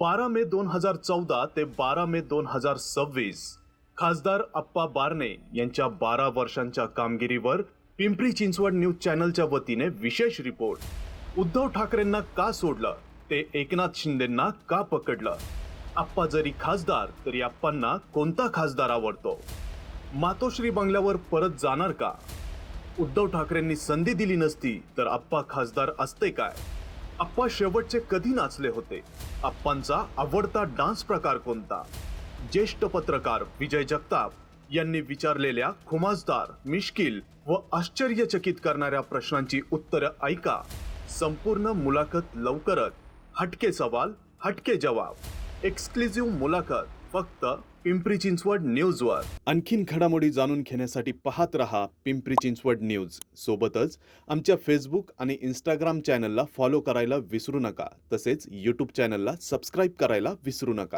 12 मे 2014 ते 12 मे 2026 खासदार अप्पा बारणे यांच्या 12 वर्षांच्या कामगिरीवर पिंपरी चिंचवड न्यूज चॅनलच्या वतीने विशेष रिपोर्ट। उद्धव ठाकरेंना का सोडलं, ते एकनाथ शिंदेंना का पकडलं, अप्पा जरी खासदार तरी अप्पांना कोणता खासदार आवडतो, मातोश्री बंगल्यावर परत जाणार का, उद्धव ठाकरेंनी संधी दिली नसती तर अप्पा खासदार असते काय, अप्पा शेवटचे कधी नाचले होते, अप्पांचा आवडता डान्स प्रकार कोणता, ज्येष्ठ पत्रकार विजय जगताप यांनी विचारलेल्या खुमासदार, मिश्किल व आश्चर्यचकित करणाऱ्या प्रश्नांची उत्तरं ऐका। संपूर्ण मुलाखत लवकरच। हटके सवाल, हटके जवाब, एक्सक्लुझिव्ह मुलाखत फक्त पिंपरी चिंचवड न्यूजवर। आणखीन घडामोडी जाणून घेण्यासाठी पाहत रहा पिंपरी चिंचवड न्यूज। सोबतच आमच्या फेसबुक आणि इंस्टाग्राम चॅनलला फॉलो करायला विसरू नका, तसेच यूट्यूब चॅनलला सबस्क्राईब करायला विसरू नका।